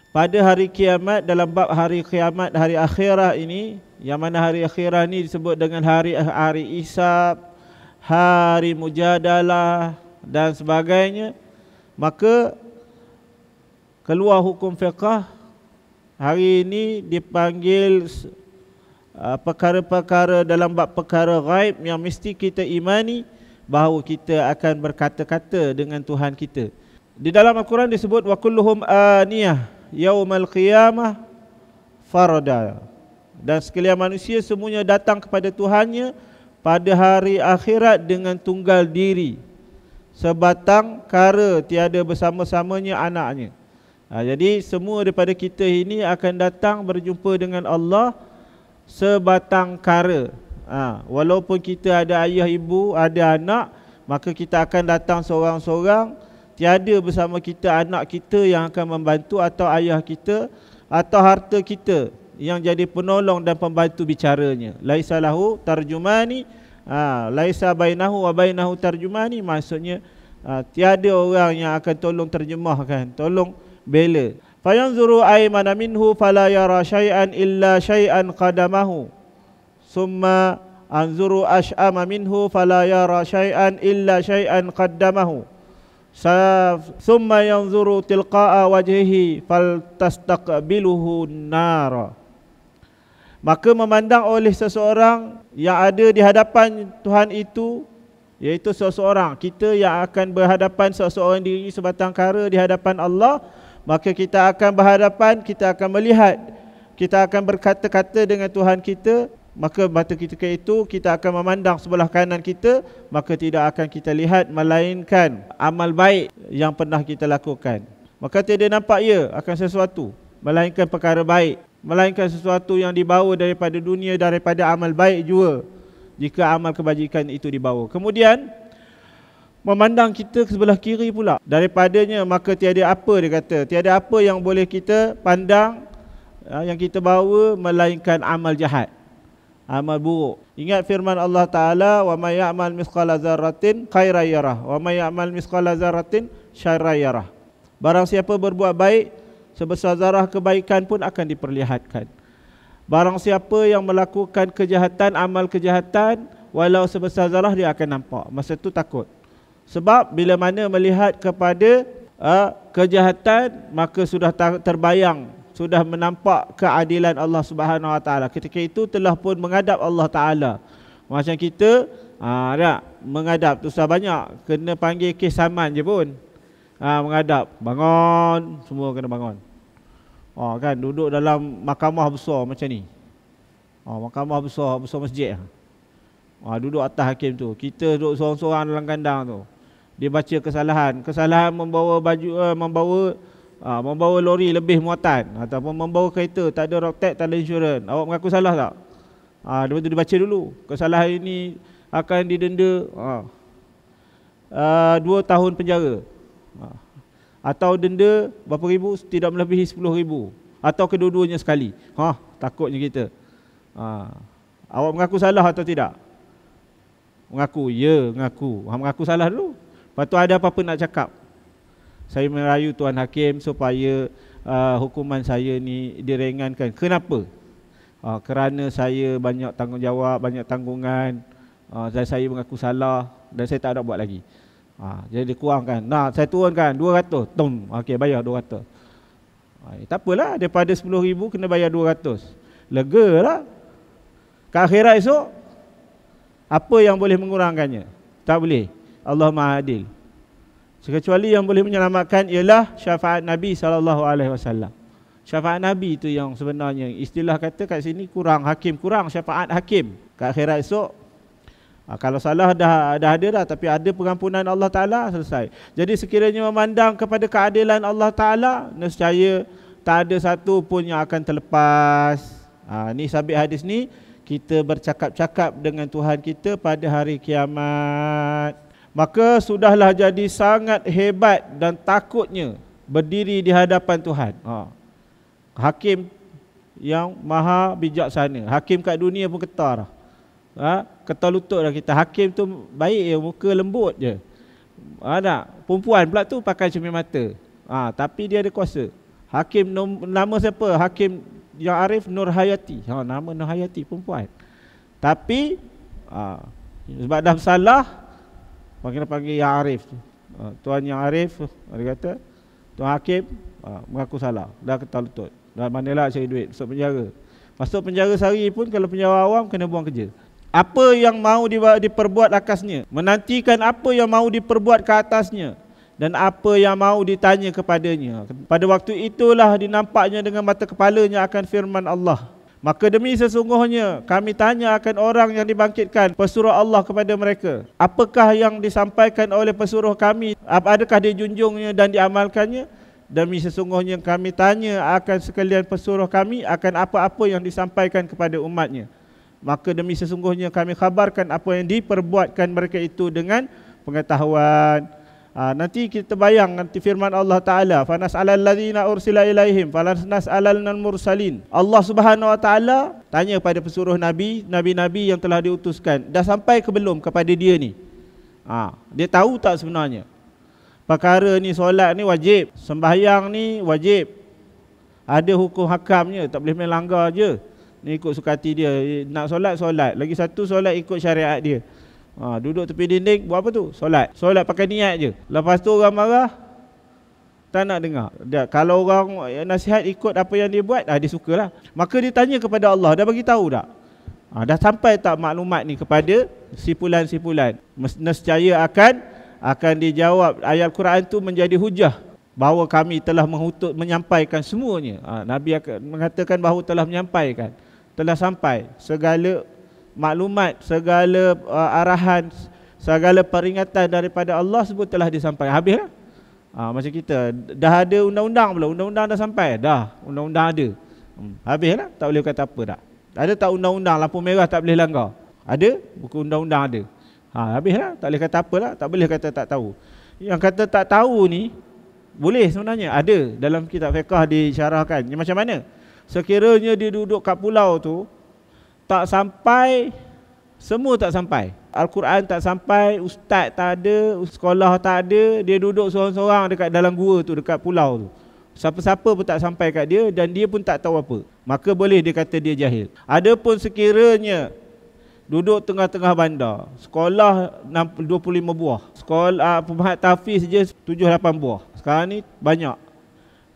pada hari kiamat, dalam bab hari kiamat, hari akhirah ini, yang mana hari akhirah ini disebut dengan hari Isab, hari Mujadalah dan sebagainya, maka keluar hukum fiqh hari ini dipanggil perkara-perkara dalam bab perkara ghaib yang mesti kita imani bahawa kita akan berkata-kata dengan Tuhan kita. Di dalam Al-Quran disebut wa kulluhum aniyah yaumal qiyamah farada. Dan sekalian manusia semuanya datang kepada Tuhannya pada hari akhirat dengan tunggal diri, sebatang kara tiada bersama-samanya anaknya. Jadi semua daripada kita ini akan datang berjumpa dengan Allah sebatang kara. Walaupun kita ada ayah ibu, ada anak, maka kita akan datang seorang-seorang. Tiada bersama kita anak kita yang akan membantu, atau ayah kita, atau harta kita yang jadi penolong dan pembantu bicaranya. Laisa lahu tarjumani, laisa bainahu wa bainahu tarjumani, maksudnya tiada orang yang akan tolong terjemahkan, tolong bela. Fayanzuru aymana minhu fala yara syai'an illa syai'an qadamahu, summa anzuru ash'ama minhu fala yara syai'an illa syai'an qaddamahu, summa yanzuru tilqa'a wajhihi faltastaqbiluhu nara. Maka memandang oleh seseorang yang ada di hadapan Tuhan itu, iaitu seseorang kita yang akan berhadapan seseorang diri sebatang kara di hadapan Allah, maka kita akan berhadapan, kita akan melihat, kita akan berkata-kata dengan Tuhan kita. Maka mata ketika itu kita akan memandang sebelah kanan kita, maka tidak akan kita lihat melainkan amal baik yang pernah kita lakukan. Maka tiada nampak ia akan sesuatu melainkan perkara baik, melainkan sesuatu yang dibawa daripada dunia, daripada amal baik juga, jika amal kebajikan itu dibawa. Kemudian memandang kita ke sebelah kiri pula, daripadanya maka tiada apa, dia kata, tiada apa yang boleh kita pandang yang kita bawa melainkan amal jahat, amal buruk. Ingat firman Allah Ta'ala, wa may ya'mal mithqala dzarratin khairan yarah wa may ya'mal mithqala dzarratin syarran yarah. Barang siapa berbuat baik, sebesar zarah kebaikan pun akan diperlihatkan. Barang siapa yang melakukan kejahatan, amal kejahatan, walau sebesar zarah, dia akan nampak. Masa itu takut. Sebab bila mana melihat kepada kejahatan, maka sudah terbayang, sudah menampak keadilan Allah Subhanahu Wa Taala. Ketika itu telah pun menghadap Allah Taala. Macam kita tak menghadap tu susah banyak, kena panggil kes saman je pun. Menghadap, bangun, semua kena bangun. Kan duduk dalam mahkamah besar macam ni. Mahkamah besar masjid. Duduk atas hakim tu. Kita duduk seorang-seorang dalam kandang tu. Dia baca kesalahan membawa baju, membawa lori lebih muatan, ataupun membawa kereta tak ada road tax, tak ada insurans. Awak mengaku salah tak? Lepas tu dibaca dulu. Kesalahan ini akan didenda 2 tahun penjara. Atau denda berapa ribu, tidak melebihi 10,000. Atau kedua-duanya sekali. Takutnya kita. Awak mengaku salah atau tidak? Mengaku, ya mengaku. Mengaku salah dulu. Lepas tu ada apa-apa nak cakap, saya merayu Tuan Hakim supaya hukuman saya ni diringankan. Kenapa? Kerana saya banyak tanggungjawab, banyak tanggungan, dan saya mengaku salah dan saya tak ada buat lagi. Jadi dikurangkan. Saya turunkan 200. Okey, bayar 200. Tak apalah, daripada 10,000 kena bayar 200. Lega lah. Ke akhirat esok, apa yang boleh mengurangkannya? Tak boleh. Allah Maha Adil. Kecuali yang boleh menyelamatkan ialah syafaat Nabi SAW. Syafaat Nabi itu yang sebenarnya, istilah kata kat sini kurang hakim, kurang syafaat hakim. Kat akhirat esok, kalau salah dah ada dah, tapi ada pengampunan Allah Ta'ala, selesai. Jadi sekiranya memandang kepada keadilan Allah Ta'ala, nescaya tak ada satu pun yang akan terlepas. Ni sabit hadis ni, kita bercakap-cakap dengan Tuhan kita pada hari kiamat. Maka sudahlah jadi sangat hebat dan takutnya berdiri di hadapan Tuhan. Hakim yang maha bijaksana. Hakim kat dunia pun ketar. Ketar lutut dah kita. Hakim tu baik je, muka lembut je. Perempuan pula tu pakai cermin mata. Tapi dia ada kuasa. Hakim nama siapa? Hakim yang Arif Nur Hayati. Nama Nur Hayati perempuan. Tapi sebab dah salah, panggil yang Arif. Tuan yang Arif, dia kata Tuan Hakim mengaku salah, dah kata lutut, dah manalah cari duit, masuk penjara. Masuk penjara sehari pun kalau penjara awam kena buang kerja. Apa yang mau diperbuat atasnya, menantikan apa yang mau diperbuat ke atasnya, dan apa yang mau ditanya kepadanya. Pada waktu itulah dinampaknya dengan mata kepalanya akan firman Allah. Maka demi sesungguhnya kami tanya akan orang yang dibangkitkan pesuruh Allah kepada mereka. Apakah yang disampaikan oleh pesuruh kami? Adakah dijunjungnya dan diamalkannya? Demi sesungguhnya kami tanya akan sekalian pesuruh kami akan apa-apa yang disampaikan kepada umatnya. Maka demi sesungguhnya kami khabarkan apa yang diperbuatkan mereka itu dengan pengetahuan. Nanti kita bayang nanti firman Allah Ta'ala, fanas'alal ladzina ursila ilaihim falanas'alalnal mursalin. Allah Subhanahu Wa Ta'ala tanya pada pesuruh nabi-nabi yang telah diutuskan, dah sampai ke belum kepada dia ni? Dia tahu tak sebenarnya perkara ni, solat ni wajib, sembahyang ni wajib, ada hukum hakamnya, tak boleh main langgar je. Ni ikut suka hati dia, nak solat, lagi satu solat ikut syariat dia. Duduk tepi dinding, buat apa tu? Solat pakai niat je. Lepas tu orang marah, tak nak dengar. Kalau orang nasihat ikut apa yang dia buat, dia sukalah. Maka dia tanya kepada Allah, dah bagi tahu tak? Dah sampai tak maklumat ni kepada sipulan-sipulan? Nescaya akan dijawab. Ayat Quran tu menjadi hujah bahawa kami telah menyampaikan semuanya. Nabi akan mengatakan bahawa telah menyampaikan, telah sampai segala maklumat, segala arahan, segala peringatan daripada Allah sebut telah disampaikan. Habislah. Macam kita dah ada undang-undang belum? Undang-undang dah sampai? Dah, undang-undang ada. Habislah, tak boleh kata apa dah. Ada tak undang-undang lampu merah tak boleh langgar? Ada, buku undang-undang ada. Habislah, tak boleh kata apa lah, tak boleh kata tak tahu. Yang kata tak tahu ni boleh sebenarnya, ada dalam kitab fiqh disyarahkan. Macam mana? Sekiranya dia duduk kat pulau tu, tak sampai, semua tak sampai. Al-Quran tak sampai, ustaz tak ada, sekolah tak ada, dia duduk seorang-seorang dekat dalam gua tu, dekat pulau tu. Siapa-siapa pun tak sampai kat dia dan dia pun tak tahu apa. Maka boleh dia kata dia jahil. Adapun sekiranya duduk tengah-tengah bandar, sekolah 25 buah, sekolah pemahat tahfiz je 7-8 buah. Sekarang ni banyak.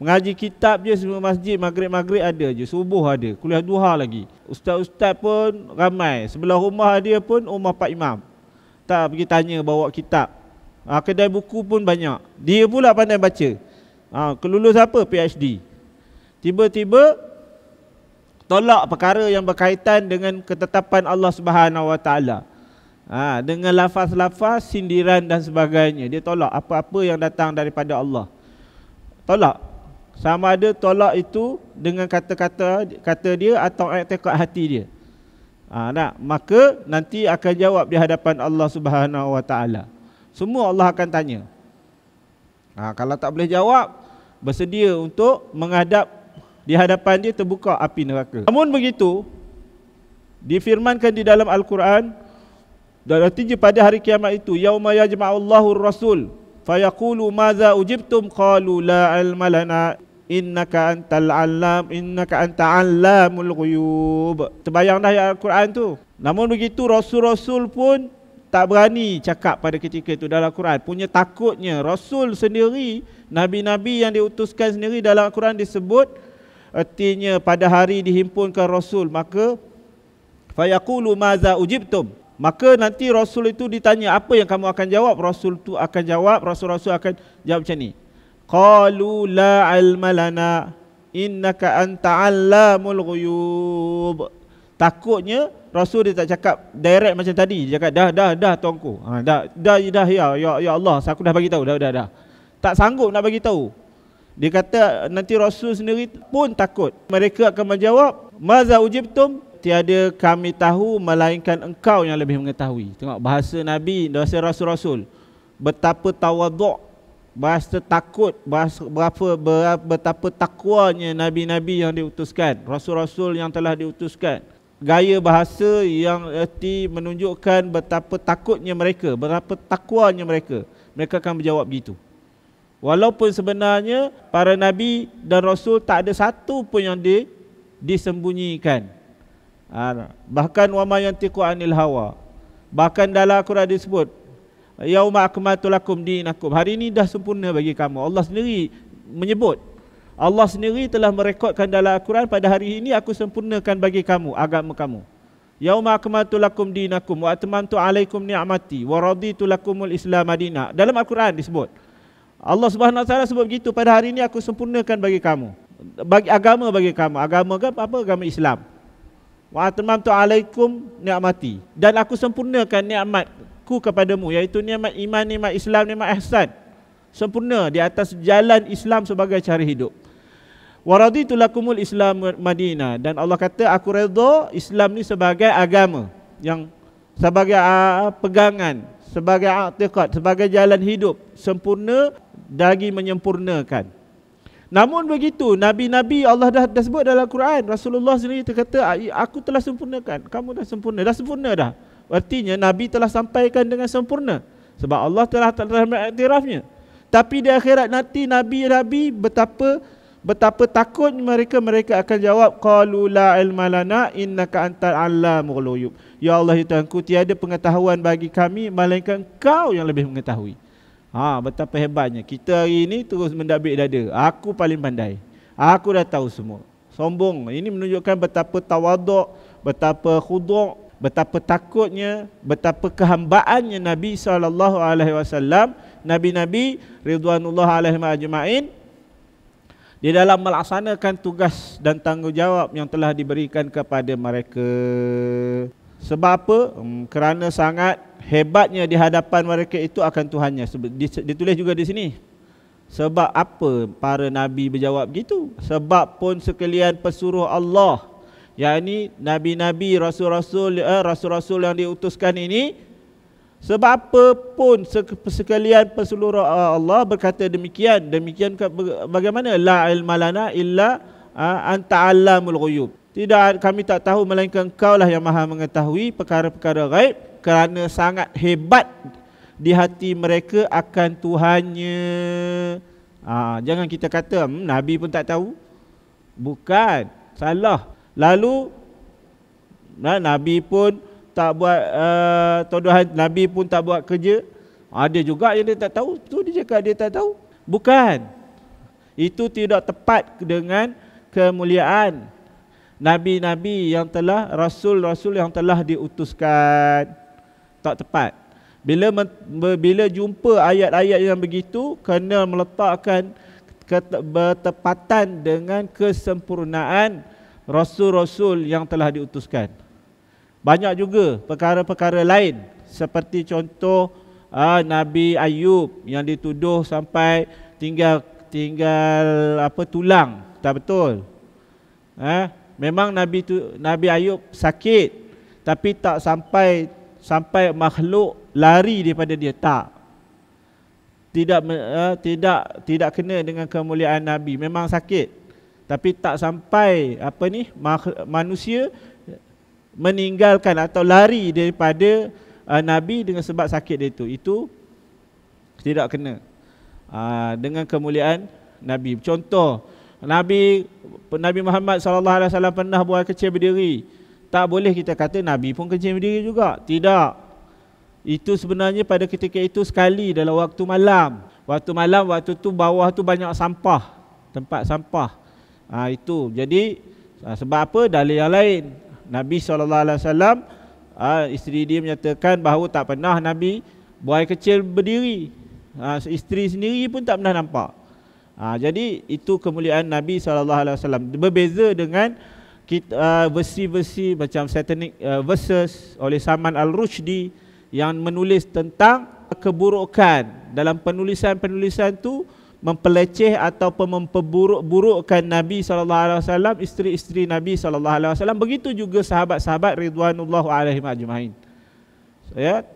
Mengaji kitab je semua masjid, maghrib-maghrib ada je, subuh ada, kuliah duha lagi. Ustaz-ustaz pun ramai. Sebelah rumah dia pun rumah Pak Imam. Tak pergi tanya bawa kitab. Kedai buku pun banyak. Dia pula pandai baca. Kelulus apa? PhD. Tiba-tiba tolak perkara yang berkaitan dengan ketetapan Allah Subhanahu Wa Taala. Dengan lafaz-lafaz sindiran dan sebagainya. Dia tolak apa-apa yang datang daripada Allah. Tolak. Sama ada tolak itu dengan kata dia atau i'tiqad hati dia. Maka nanti akan jawab di hadapan Allah Subhanahu Wa Taala. Semua Allah akan tanya. Kalau tak boleh jawab, bersedia untuk menghadap di hadapan dia, terbuka api neraka. Namun begitu, difirmankan di dalam Al-Quran, dan artinya pada hari kiamat itu, yauma yajma'ullahu ar-rasul fayaqulu madza ujibtum qalu la ilma lana innaka anta allamul ghuyub. Terbayang dah ayat Al-Quran tu. Namun begitu rasul-rasul pun tak berani cakap pada ketika itu dalam Al-Quran. Punya takutnya rasul sendiri, nabi-nabi yang diutuskan sendiri dalam Al-Quran disebut, artinya pada hari dihimpunkan rasul, maka fayaqulu madza ujibtum. Maka nanti rasul itu ditanya apa yang kamu akan jawab. Rasul tu akan jawab, rasul-rasul akan jawab macam ni. Qalu la ilma lana innaka anta allamul ghuyub. Takutnya rasul dia tak cakap direct macam tadi. Dia cakap dah tuanku. Dah ya Allah, aku dah bagi tahu dah. Tak sanggup nak bagi tahu. Dia kata nanti rasul sendiri pun takut. Mereka akan menjawab, maza ujibtum, tiada kami tahu melainkan engkau yang lebih mengetahui. Tengok bahasa Nabi, bahasa rasul-rasul. Betapa tawaduk, bahasa takut, betapa takwanya nabi-nabi yang diutuskan, rasul-rasul yang telah diutuskan. Gaya bahasa yang erti menunjukkan betapa takutnya mereka, betapa takwanya mereka. Mereka akan menjawab begitu. Walaupun sebenarnya para nabi dan rasul tak ada satu pun yang disembunyikan. Bahkan wa ma yantiqu anil hawa. Bahkan dalam Al-Quran disebut yauma akmaltu lakum dinakum. Hari ini dah sempurna bagi kamu. Allah sendiri menyebut. Allah sendiri telah merekodkan dalam Al-Quran, pada hari ini aku sempurnakan bagi kamu agama kamu. Yauma akmaltu lakum dinakum wa atmamtu alaikum ni'mati wa raditu lakumul Islam madina. Dalam Al-Quran disebut. Allah Subhanahu Wa Taala sebut begitu, pada hari ini aku sempurnakan bagi kamu. Bagi kamu. Agama apa? Agama Islam. Wa atmamtu alaikum ni'mati. Dan aku sempurnakan nikmatku kepadamu, iaitu nikmat iman, nikmat Islam, nikmat ihsan. Sempurna di atas jalan Islam sebagai cara hidup. Wa raditu lakumul Islam madina. Dan Allah kata aku redha Islam ni sebagai agama, yang sebagai pegangan, sebagai i'tiqad, sebagai jalan hidup, sempurna lagi menyempurnakan. Namun begitu, nabi-nabi Allah dah sebut dalam Quran. Rasulullah sendiri kata aku telah sempurnakan, kamu dah sempurna. Dah sempurna dah. Artinya nabi telah sampaikan dengan sempurna, sebab Allah telah mengiktirafnya. Tapi di akhirat nanti nabi-nabi betapa takut mereka akan jawab qalu la ilma lana innaka antal allamul ghuyub. Ya Allah, ya Tuhanku, tiada pengetahuan bagi kami melainkan Engkau yang lebih mengetahui. Betapa hebatnya kita hari ini terus mendabik dada. Aku paling pandai. Aku dah tahu semua. Sombong. Ini menunjukkan betapa tawaduk, betapa khuduk, betapa takutnya, betapa kehambaannya Nabi SAW, nabi-nabi ridwanullah alaihim ajma'in, di dalam melaksanakan tugas dan tanggungjawab yang telah diberikan kepada mereka. Sebab apa? Kerana sangat hebatnya di hadapan mereka itu akan Tuhannya. Ditulis juga di sini. Sebab apa para nabi berjawab gitu? Sebab pun sekalian pesuruh Allah, yakni nabi-nabi, rasul-rasul yang diutuskan ini, sebab apa pun sekalian pesuruh Allah berkata demikian bagaimana? La ilma lana illa anta allamul ghuyub. Tidak, kami tak tahu melainkan Engkau lah yang maha mengetahui perkara-perkara gaib. Kerana sangat hebat di hati mereka akan Tuhannya. Jangan kita kata Nabi pun tak tahu. Bukan, salah. Lalu Nabi pun tak buat tuduhan, Nabi pun tak buat kerja. Ada juga yang dia tak tahu. Tu dia cakap dia tak tahu. Bukan. Itu tidak tepat dengan kemuliaan nabi-nabi yang telah, rasul-rasul yang telah diutuskan. Tak tepat. Bila jumpa ayat-ayat yang begitu, kena meletakkan bertepatan dengan kesempurnaan rasul-rasul yang telah diutuskan. Banyak juga perkara-perkara lain, seperti contoh Nabi Ayub yang dituduh sampai tinggal tulang. Tak betul. Memang Nabi Ayub sakit, tapi tak sampai makhluk lari daripada dia. Tidak kena dengan kemuliaan Nabi. Memang sakit, tapi tak sampai manusia meninggalkan atau lari daripada Nabi dengan sebab sakit dia itu. Itu tidak kena dengan kemuliaan Nabi. Contoh, Nabi Muhammad SAW pernah buang kecil berdiri. Tak boleh kita kata Nabi pun kecil berdiri juga. Tidak. Itu sebenarnya pada ketika itu sekali dalam waktu malam. Waktu tu bawah tu banyak sampah, tempat sampah. Itu. Jadi sebab apa? Dalil yang lain. Nabi SAW, isteri dia menyatakan bahawa tak pernah Nabi buang kecil berdiri. Isteri sendiri pun tak pernah nampak. Jadi itu kemuliaan Nabi SAW. Berbeza dengan versi-versi macam Satanic Verses oleh Salman Al-Rushdie yang menulis tentang keburukan. Dalam penulisan-penulisan tu mempeleceh ataupun memperburuk-burukkan Nabi SAW, isteri-isteri Nabi SAW. Begitu juga sahabat-sahabat ridwanullah alaihim ajma'in.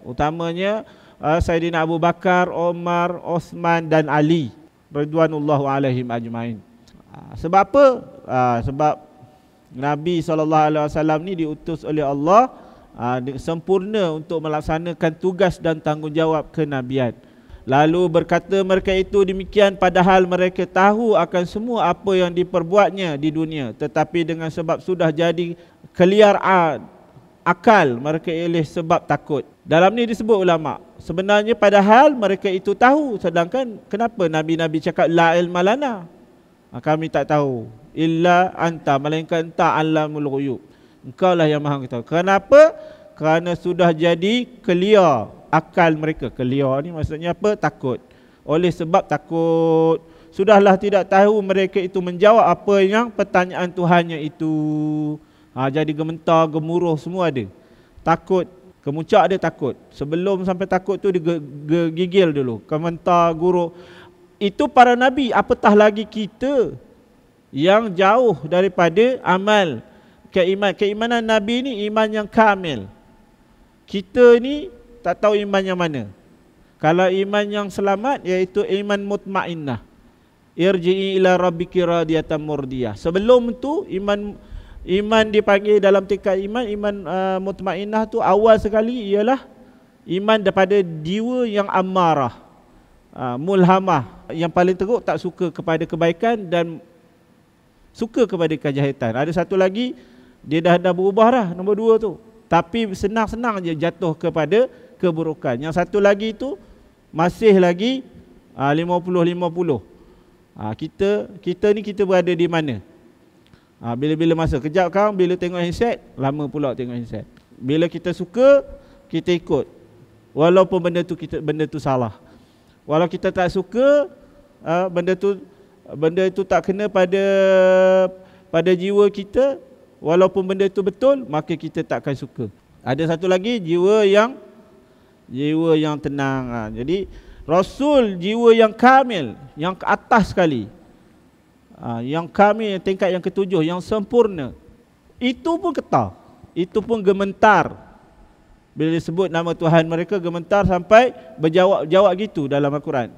Utamanya Sayyidina Abu Bakar, Omar, Osman dan Ali ridwanullah alaihim ajma'in. Sebab apa? Sebab Nabi SAW ni diutus oleh Allah sempurna untuk melaksanakan tugas dan tanggungjawab kenabian. Lalu berkata mereka itu demikian padahal mereka tahu akan semua apa yang diperbuatnya di dunia. Tetapi dengan sebab sudah jadi keliar akal, mereka oleh sebab takut. Dalam ni disebut ulama, sebenarnya padahal mereka itu tahu, sedangkan kenapa Nabi-Nabi cakap la ilma lana, kami tak tahu, illa anta, melainkan anta alamul ghuyub, engkau lah yang maha tahu. Kenapa? Kerana sudah jadi clear akal mereka. Clear ni maksudnya apa? Takut. Oleh sebab takut, sudahlah tidak tahu mereka itu menjawab apa yang pertanyaan Tuhannya itu. Jadi gementar, gemuruh semua ada. Takut, kemuncak dia takut. Sebelum sampai takut tu dia gigil dulu, gementar, guruh. Itu para nabi, apatah lagi kita yang jauh daripada amal keimanan Nabi ni iman yang kamil. Kita ni tak tahu iman yang mana. Kalau iman yang selamat iaitu iman mutmainnah. Irji'i ila rabbiki radiyatan murdiyah. Sebelum tu iman dipanggil dalam tingkat iman mutmainnah tu awal sekali ialah iman daripada jiwa yang amarah, mulhamah, yang paling teruk tak suka kepada kebaikan dan suka kepada kejahatan. Ada satu lagi dia dah berubah dah, nombor 2 tu. Tapi senang-senang je jatuh kepada keburukan. Yang satu lagi tu masih lagi 50-50. Kita ni kita berada di mana? Bila-bila masa kejap kan, bila tengok handset, lama pula tengok handset. Bila kita suka, kita ikut. Walaupun benda tu salah. Walau kita tak suka, benda tu tak kena pada jiwa kita, walaupun benda itu betul, maka kita tak akan suka. Ada satu lagi jiwa yang tenang. Jadi Rasul jiwa yang kamil, yang ke atas sekali, yang kamil, tingkat yang ketujuh, yang sempurna. Itu pun ketar, itu pun gementar. Bila disebut nama Tuhan mereka, gementar sampai berjawab gitu dalam Al-Quran.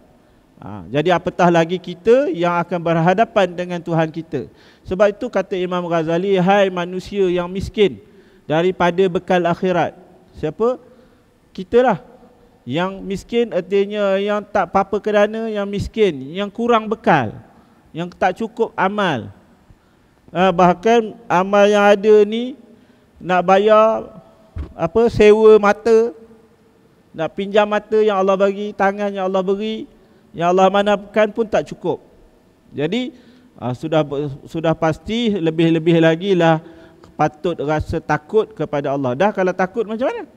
Jadi apatah lagi kita yang akan berhadapan dengan Tuhan kita. Sebab itu kata Imam Ghazali, hai manusia yang miskin daripada bekal akhirat. Siapa? Kita lah. Yang miskin artinya yang tak apa-apa kerana, yang miskin, yang kurang bekal, yang tak cukup amal. Bahkan amal yang ada ni nak bayar sewa mata, nak pinjam mata yang Allah bagi, tangan yang Allah beri, yang Allah manapkan pun tak cukup. Jadi sudah pasti lebih-lebih lagi lah patut rasa takut kepada Allah. Dah kalau takut macam mana?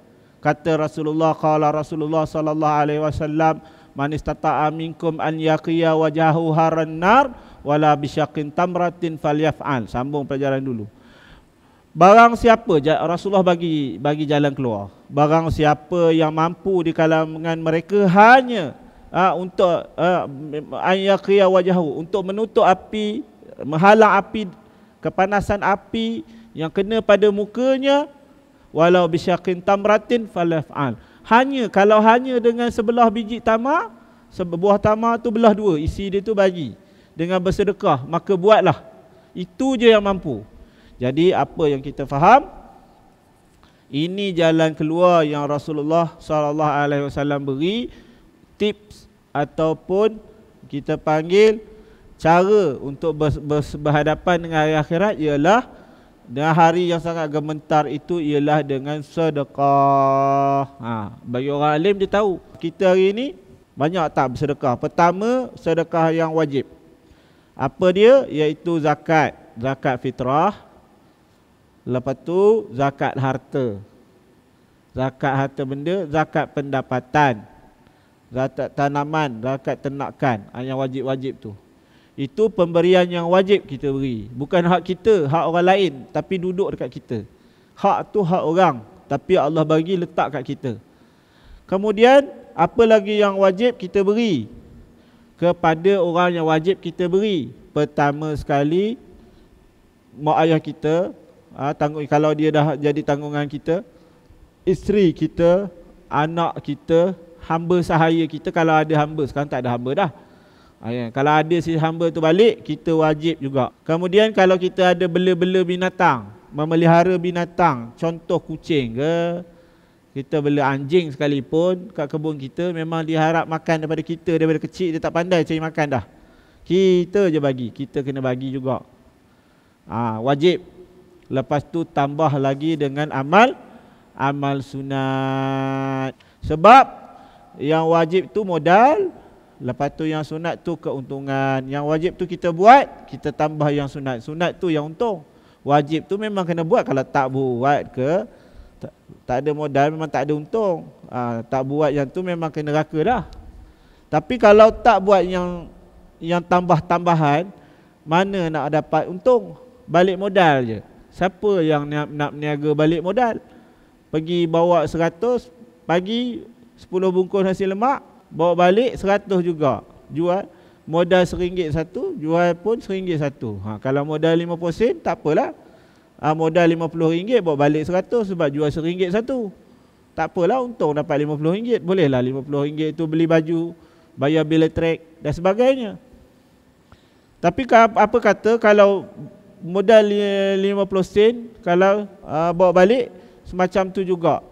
Kata Rasulullah, qala Rasulullah sallallahu alaihi wasallam, man istata'a minkum an yaqiya wajahu haran nar wala bisyaqqin tamratin falyaf'al. Sambung pelajaran dulu. Barang siapa, Rasulullah bagi jalan keluar. Barang siapa yang mampu di kalangan mereka hanya untuk ayaqiya wajahu, untuk menutup api, menghalang api, kepanasan api yang kena pada mukanya, walau bisyaqqin tamratin falaf'al. Kalau hanya dengan sebelah biji tamar, sebuah tamar tu belah 2, isi dia tu bagi dengan bersedekah, maka buatlah. Itu je yang mampu. Jadi apa yang kita faham, ini jalan keluar yang Rasulullah SAW beri, tips ataupun kita panggil cara untuk berhadapan dengan hari akhirat ialah dengan hari yang sangat gementar itu ialah dengan sedekah. Bagi orang alim dia tahu kita hari ini banyak tak bersedekah. Pertama, sedekah yang wajib. Apa dia? Iaitu zakat fitrah. Lepas tu zakat harta. Zakat harta benda, zakat pendapatan, zakat tanaman, zakat ternakan, yang wajib-wajib tu. Itu pemberian yang wajib kita beri. Bukan hak kita, hak orang lain, tapi duduk dekat kita. Hak tu hak orang, tapi Allah bagi letak kat kita. Kemudian apa lagi yang wajib kita beri? Kepada orang yang wajib kita beri, pertama sekali mak ayah kita, kalau dia dah jadi tanggungan kita, isteri kita, anak kita, hamba sahaya kita, kalau ada hamba. Sekarang tak ada hamba dah. Kalau ada si hamba tu balik, kita wajib juga. Kemudian kalau kita ada bela-bela binatang, memelihara binatang, contoh kucing ke, Kita bela anjing sekalipun kat kebun kita, memang dia harap makan daripada kita. Daripada kecil dia tak pandai cari makan dah. Kita je bagi, kita kena bagi juga. Wajib. Lepas tu tambah lagi dengan amal sunat. Sebab yang wajib tu modal, lepas tu yang sunat tu keuntungan. Yang wajib tu kita buat, kita tambah yang sunat. Sunat tu yang untung. Wajib tu memang kena buat. Kalau tak buat tak ada modal, memang tak ada untung. Tak buat yang tu memang kena raka dah. Tapi kalau tak buat yang tambah-tambahan, mana nak dapat untung? Balik modal je. Siapa yang nak berniaga balik modal? Pergi bawa 100, pagi 10 bungkus nasi lemak, bawa balik 100 juga. Jual modal RM1 satu, jual pun RM1 satu. Kalau modal 50 sen tak apalah. Modal RM50 bawa balik 100 sebab jual RM1 satu. Tak apalah, untung dapat RM50. Bolehlah RM50 itu beli baju, bayar bil elektrik dan sebagainya. Tapi apa kata kalau modal 50 sen, kalau bawa balik semacam tu juga,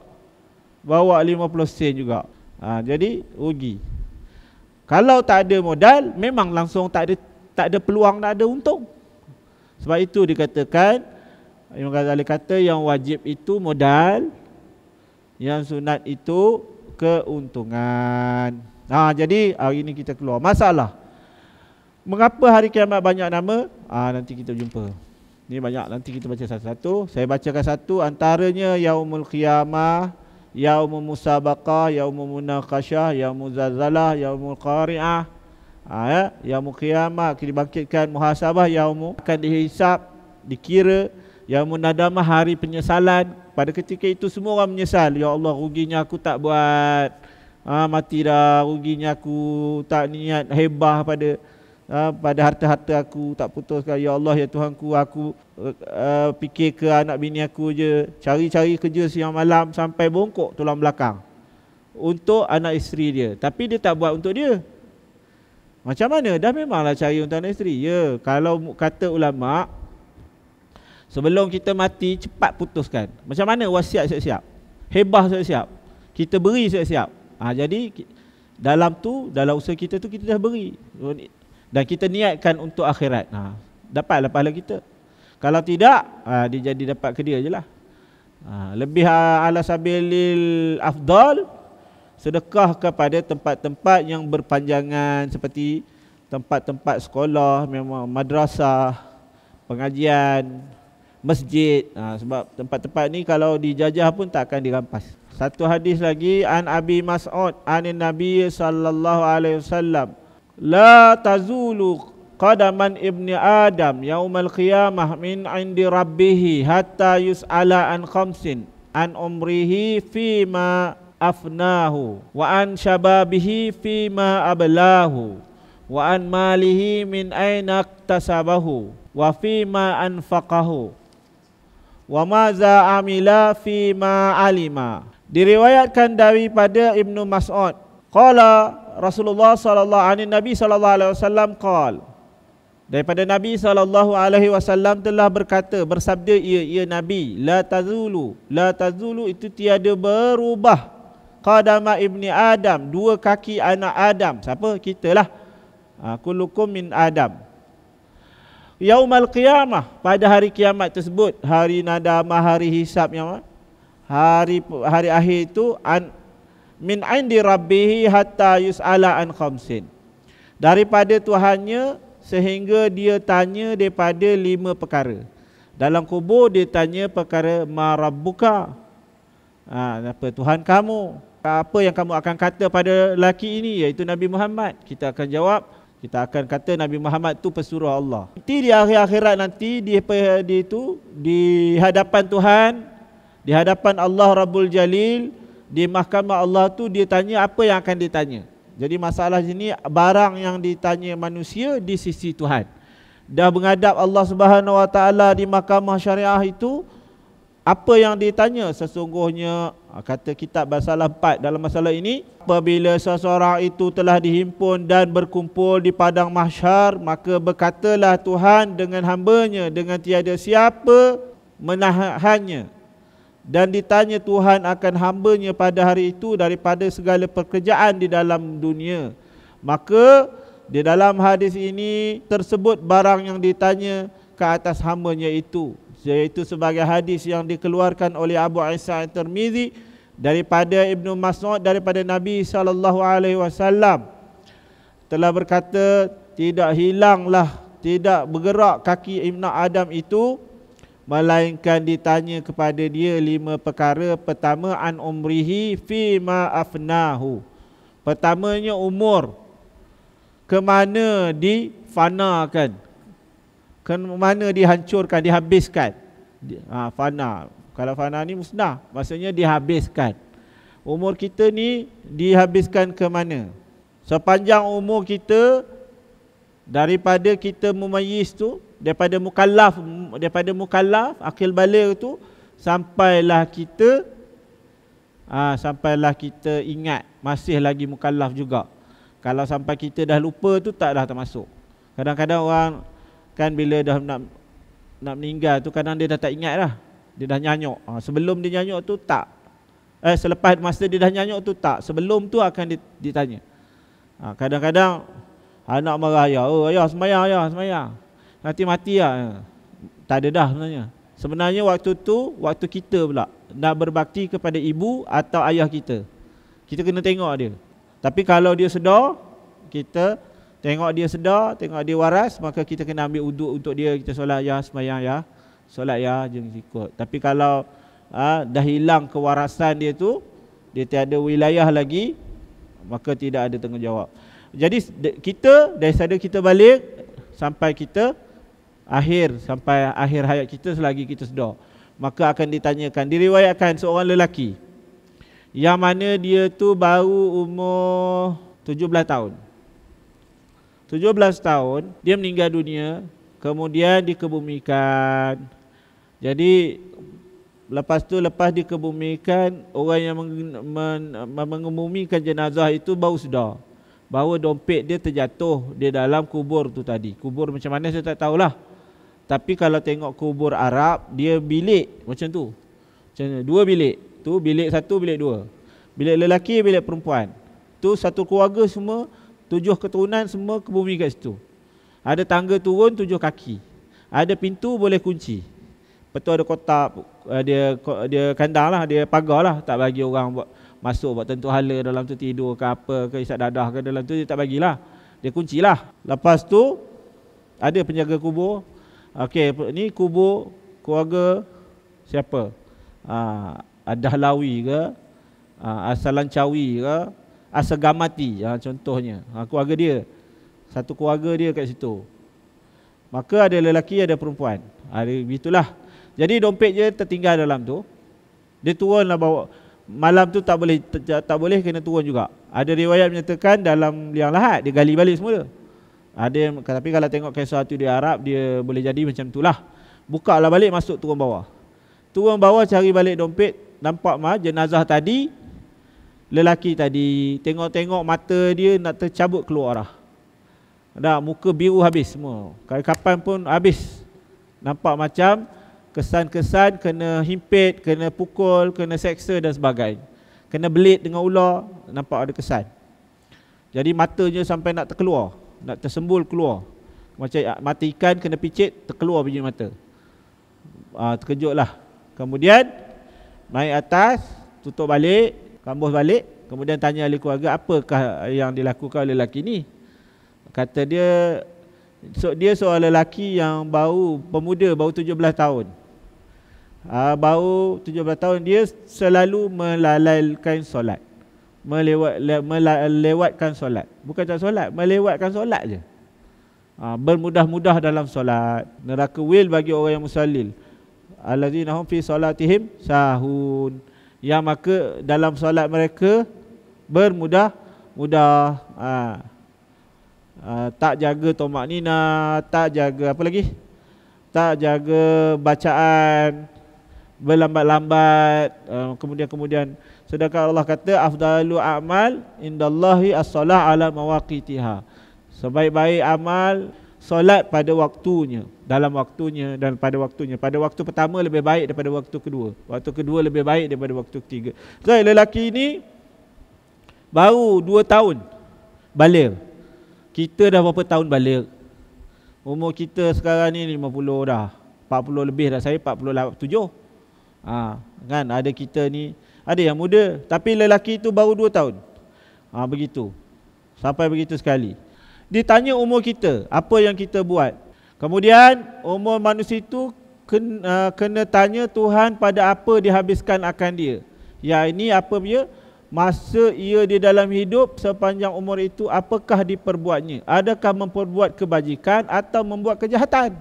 bawa 50 sen juga. Jadi rugi. Kalau tak ada modal, memang langsung tak ada peluang nak ada untung. Sebab itu dikatakan, Imam Ghazali kata yang wajib itu modal, yang sunat itu keuntungan. Jadi hari ini kita keluar masalah. Mengapa hari kiamat banyak nama? Nanti kita jumpa. Ini banyak, nanti kita baca satu-satu. Saya bacakan satu, antaranya Yaumul Qiyamah, Yaumul Musabaqah, Yaumul Munaqashah, Yaumul Zalzalah, Yaumul Qari'ah. Yaumul Qiyamah akan dibangkitkan, muhasabah, Yaumul akan dihisap, dikira, Yaumul Nadamah, hari penyesalan. Pada ketika itu semua orang menyesal. Ya Allah, ruginya aku tak buat. Mati dah, ruginya aku tak niat hebah pada harta-harta aku, tak putuskan. Ya Allah, ya Tuhanku, aku fikir ke anak bini aku je, cari-cari kerja siang malam sampai bongkok tulang belakang untuk anak isteri dia, tapi dia tak buat untuk dia. Macam mana? Dah memanglah cari untuk anak isteri. Ya, kalau kata ulama, sebelum kita mati cepat putuskan. Macam mana? Wasiat siap-siap, hebah siap-siap, kita beri siap-siap. Jadi dalam usaha kita tu kita dah beri, dan kita niatkan untuk akhirat, dapatlah pahala kita. Kalau tidak, dia jadi dapat ke dia je lah. Lebih ala sabilil afdal, sedekah kepada tempat-tempat yang berpanjangan, seperti tempat-tempat sekolah, memang madrasah, pengajian, masjid. Sebab tempat-tempat ni kalau dijajah pun tak akan dirampas. Satu hadis lagi, an Abi Mas'ud anin Nabi sallallahu alaihi wasallam, la tazulu qadaman ibni Adam yaumal qiyamah min indi rabbih hatta yus'ala an khamsin, an umrihi fima afnahu, wa an shababihi fima ablahu, wa an malihi min aina iktasabahu, wa fima anfaqahu, wa maza amila fima alima. Diriwayatkan daripada Ibnu Mas'ud, qala Rasulullah sallallahu alaihi Nabi sallallahu alaihi wasallam qala, daripada Nabi sallallahu alaihi wasallam telah berkata, bersabda ia Nabi, la tazulu itu tiada berubah, qadama ibni Adam, dua kaki anak Adam. Siapa? Kitalah. Kullukum min Adam. Yaumal qiyamah, pada hari kiamat tersebut, hari nadamah, hari hisab, yang hari akhir itu, min indi rabbihi hatta yus'ala an khamsin, daripada Tuhannya sehingga dia tanya daripada 5 perkara. Dalam kubur dia tanya perkara ma rabbuka, apa Tuhan kamu, apa yang kamu akan kata pada lelaki ini, iaitu Nabi Muhammad. Kita akan jawab, kita akan kata Nabi Muhammad tu pesuruh Allah. Nanti di akhir akhirat nanti di hadapan Tuhan, di hadapan Allah Rabbul Jalil, di mahkamah Allah tu dia tanya apa yang akan ditanya. Jadi masalah sini, barang yang ditanya manusia di sisi Tuhan. Dah menghadap Allah Subhanahu Wa Taala di mahkamah syariah itu, apa yang ditanya? Sesungguhnya, kata kitab masalah 4 dalam masalah ini, apabila seseorang itu telah dihimpun dan berkumpul di padang mahsyar, maka berkatalah Tuhan dengan hamba-Nya dengan tiada siapa menahannya, dan ditanya Tuhan akan hambanya pada hari itu daripada segala pekerjaan di dalam dunia. Maka di dalam hadis ini tersebut barang yang ditanya ke atas hambanya itu, iaitu sebagai hadis yang dikeluarkan oleh Abu Isa At-Tirmizi daripada Ibnu Mas'ud daripada Nabi SAW telah berkata, tidak hilanglah, tidak bergerak kaki Ibnu Adam itu melainkan ditanya kepada dia 5 perkara. Pertama, an umrihi fima afnahu. Pertamanya umur, ke mana difanakan, ke mana dihancurkan, dihabiskan. Fana, kalau fana ni musnah, maksudnya dihabiskan. Umur kita ni dihabiskan ke mana? Sepanjang umur kita, daripada kita mumayyiz tu, daripada mukallaf akil baligh tu, sampailah kita ingat masih lagi mukallaf juga. Kalau sampai kita dah lupa tu, tak dah termasuk. Kadang-kadang orang kan bila dah nak meninggal tu, kadang dia dah tak ingat dah, dia dah nyanyuk. Sebelum dia nyanyuk tu tak, selepas masa dia dah nyanyuk tu tak, sebelum tu akan ditanya. Kadang-kadang anak marah ayah, ayah semayang, nanti mati lah. Tak ada dah sebenarnya. Sebenarnya waktu tu, waktu kita pula nak berbakti kepada ibu atau ayah kita, kita kena tengok dia. Tapi kalau dia sedar, kita tengok dia sedar, tengok dia waras, maka kita kena ambil uduk untuk dia, kita solat ya, semayang ya, solat ya, jangan ikut. Tapi kalau dah hilang kewarasan dia tu, dia tiada wilayah lagi, maka tidak ada tanggungjawab. Jadi kita daripada kita balik sampai kita sampai akhir hayat kita, selagi kita sedar, maka akan ditanyakan. Diriwayatkan seorang lelaki yang mana dia tu baru umur 17 tahun. 17 tahun dia meninggal dunia, kemudian dikebumikan. Jadi lepas dikebumikan, orang yang mengebumikan jenazah itu baru sedar bahawa dompet dia terjatuh di dalam kubur tu tadi. Kubur macam mana saya tak tahulah. Tapi kalau tengok kubur Arab, dia bilik macam tu. Macam mana? 2 bilik. Tu bilik 1, bilik 2. Bilik lelaki, bilik perempuan. Tu satu keluarga semua, 7 keturunan semua kebumi kat situ. Ada tangga turun 7 kaki. Ada pintu boleh kunci. Betul ada kotak, dia kandang lah, dia pagar lah, tak bagi orang buat masuk buat tentu hala dalam tu, tidur ke apa ke, isap dadah ke dalam tu, dia tak bagilah. Dia kuncilah. Lepas tu ada penjaga kubur. Okey, ni kubur keluarga siapa? Adahlawi ke, Asalancawi ke, Asagamati, contohnya. Keluarga dia. Satu keluarga dia kat situ. Maka ada lelaki, ada perempuan. Begitulah. Jadi dompet je tertinggal dalam tu. Dia turunlah bawa. Malam tu tak boleh kena turun juga. Ada riwayat menyatakan dalam liang lahat dia gali balik semula. Tapi kalau tengok kisah tu di Arab, dia boleh jadi macam itulah. Buka lah balik, masuk turun bawah. Turun bawah cari balik dompet, nampak jenazah tadi, lelaki tadi, tengok-tengok mata dia nak tercabut keluar dah. Muka biru habis semua. Kapan pun habis. Nampak macam kesan-kesan kena himpit, kena pukul, kena seksa dan sebagainya. Kena belit dengan ular, nampak ada kesan. Jadi matanya sampai nak terkeluar, nak tersembul keluar. Macam mata ikan kena picit, terkeluar biji mata. Terkejutlah. Kemudian naik atas, tutup balik, kambus balik. Kemudian tanya ahli keluarga, apakah yang dilakukan oleh lelaki ni? Kata dia, dia seorang lelaki yang pemuda, baru 17 tahun. Baru 17 tahun, dia selalu melalaikan solat. Melewatkan solat. Bukan tak solat, melewatkan solat je. Bermudah-mudah dalam solat. Neraka wil bagi orang yang musallil. Allazina hum fi solatihim sahun. Yang maka dalam solat mereka bermudah-mudah. Tak jaga tomak nina, tak jaga apa lagi? Tak jaga bacaan, berlambat-lambat. Kemudian sedangkan Allah kata afdalu a'mal indallahi as-salah ala mawaqitiha. Sebaik-baik amal solat pada waktunya, dalam waktunya dan pada waktunya. Pada waktu pertama lebih baik daripada waktu kedua. Waktu kedua lebih baik daripada waktu ketiga. So, lelaki ini baru 2 tahun balik. Kita dah berapa tahun balik? Umur kita sekarang ni 50 dah. 40 lebih dah, saya 47. Kan ada kita ni, ada yang muda, tapi lelaki tu baru 2 tahun. Begitu. Sampai begitu sekali. Ditanya umur kita, apa yang kita buat. Kemudian umur manusia itu kena tanya Tuhan pada apa dihabiskan akan dia. Ya, ini apa dia? Masa ia di dalam hidup sepanjang umur itu, apakah diperbuatnya? Adakah memperbuat kebajikan atau membuat kejahatan?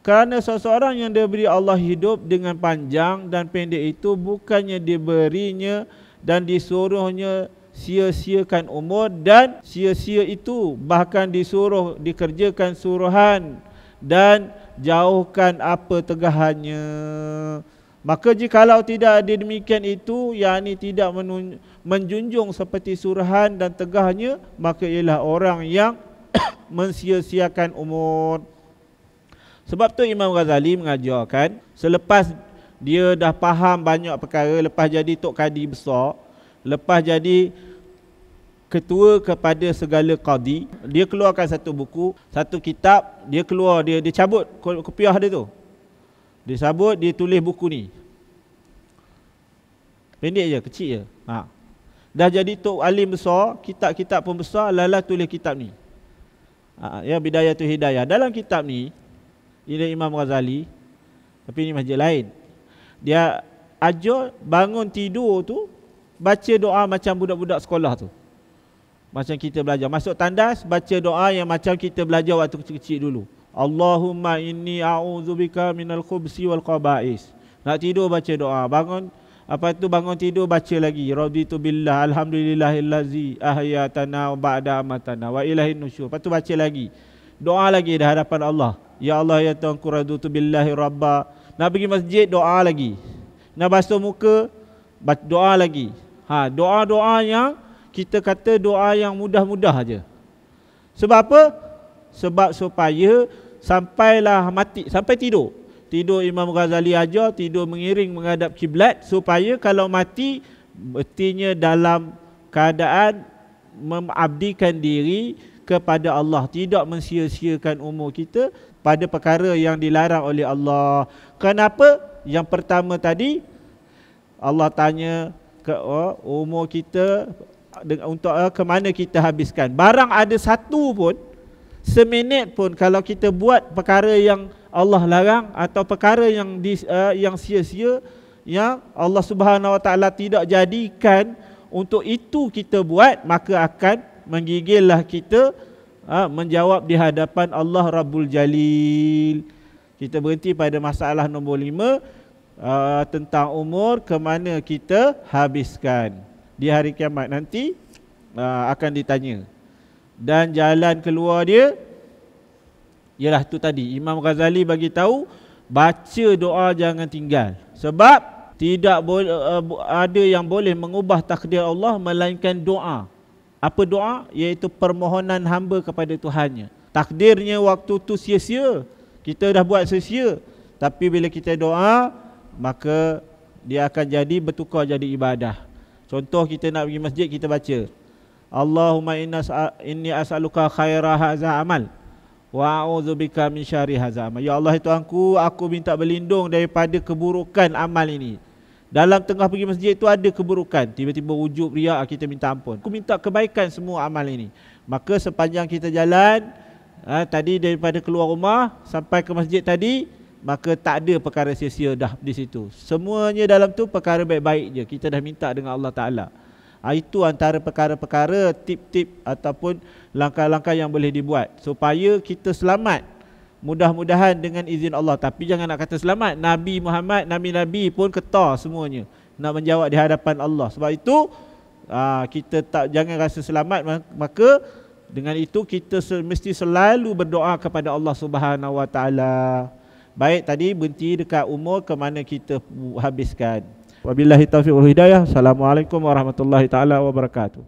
Kerana seseorang yang diberi Allah hidup dengan panjang dan pendek itu bukannya diberinya dan disuruhnya sia-siakan umur, dan sia-sia itu bahkan disuruh dikerjakan suruhan dan jauhkan apa tegahannya. Maka jikalau tidak ada demikian itu, yakni tidak menjunjung seperti suruhan dan tegahnya, maka ialah orang yang mensia-siakan umur. Sebab tu Imam Ghazali mengajarkan, selepas dia dah faham banyak perkara, lepas jadi Tok Kadi besar, lepas jadi ketua kepada segala qadi, dia keluarkan satu buku, satu kitab, dia keluar, dia cabut kopiah dia tu. Dia sabut, dia tulis buku ni. Pendek je, kecil je. Dah jadi tok alim besar, kitab-kitab pun besar, lala tulis kitab ni. Ya, Bidayatul Hidayah. Dalam kitab ni, ini Imam Ghazali, tapi ini masjid lain. Dia ajar bangun tidur tu, baca doa macam budak-budak sekolah tu. Macam kita belajar. Masuk tandas, baca doa yang macam kita belajar waktu kecil-kecil dulu. Allahumma inni a'udzubika minal khubsi wal qaba'is. Nak tidur baca doa. Bangun tidur baca lagi. Raditu billah alhamdulillahillazi ahyatana wa ba'da amatana wa ilahin nusyur. Lepas tu baca lagi. Doa lagi di hadapan Allah. Ya Allah ya Tuhanku, raditu billahi rabba. Nak pergi masjid, doa lagi. Nak basuh muka, doa lagi. Doa-doa yang kita kata doa yang mudah-mudah aja. Sebab apa? Sebab supaya sampailah mati, sampai tidur. Tidur Imam Ghazali ajar, tidur mengiring menghadap kiblat, supaya kalau mati, bertinya dalam keadaan mengabdikan diri kepada Allah, tidak mensia-siakan umur kita pada perkara yang dilarang oleh Allah. Kenapa? Yang pertama tadi, Allah tanya umur kita untuk ke mana kita habiskan. Barang ada satu pun, seminit pun kalau kita buat perkara yang Allah larang atau perkara yang sia-sia, yang Allah Subhanahu Wa Taala tidak jadikan untuk itu kita buat, maka akan menggigillah kita menjawab di hadapan Allah Rabbul Jalil. Kita berhenti pada masalah nombor 5 tentang umur, ke mana kita habiskan. Di hari kiamat nanti akan ditanya. Dan jalan keluar dia ialah tu tadi, Imam Ghazali bagi tahu, baca doa jangan tinggal. Sebab tidak ada yang boleh mengubah takdir Allah melainkan doa. Apa doa? Iaitu permohonan hamba kepada Tuhannya. Takdirnya waktu tu sia-sia, kita dah buat sia-sia, tapi bila kita doa, maka dia akan jadi bertukar jadi ibadah. Contoh, kita nak pergi masjid, kita baca Allahumma inni as'aluka khaira hadza amal wa a'udzubika min syarri hadza amal. Ya Allah, Tuhanku, aku minta berlindung daripada keburukan amal ini. Dalam tengah pergi masjid itu ada keburukan, tiba-tiba wujud riak, kita minta ampun. Aku minta kebaikan semua amal ini. Maka sepanjang kita jalan tadi daripada keluar rumah sampai ke masjid tadi, maka tak ada perkara sia-sia dah di situ. Semuanya dalam tu perkara baik-baik je. Kita dah minta dengan Allah Ta'ala. Itu antara perkara-perkara, tip-tip ataupun langkah-langkah yang boleh dibuat supaya kita selamat. Mudah-mudahan dengan izin Allah. Tapi jangan nak kata selamat. Nabi Muhammad, Nabi-Nabi pun ketar semuanya nak menjawab di hadapan Allah. Sebab itu kita jangan rasa selamat. Maka dengan itu kita mesti selalu berdoa kepada Allah Subhanahu Wa Taala. Baik, tadi berhenti dekat umur ke mana kita habiskan. Wabillahi taufiq wal hidayah. Assalamualaikum warahmatullahi taala wabarakatuh.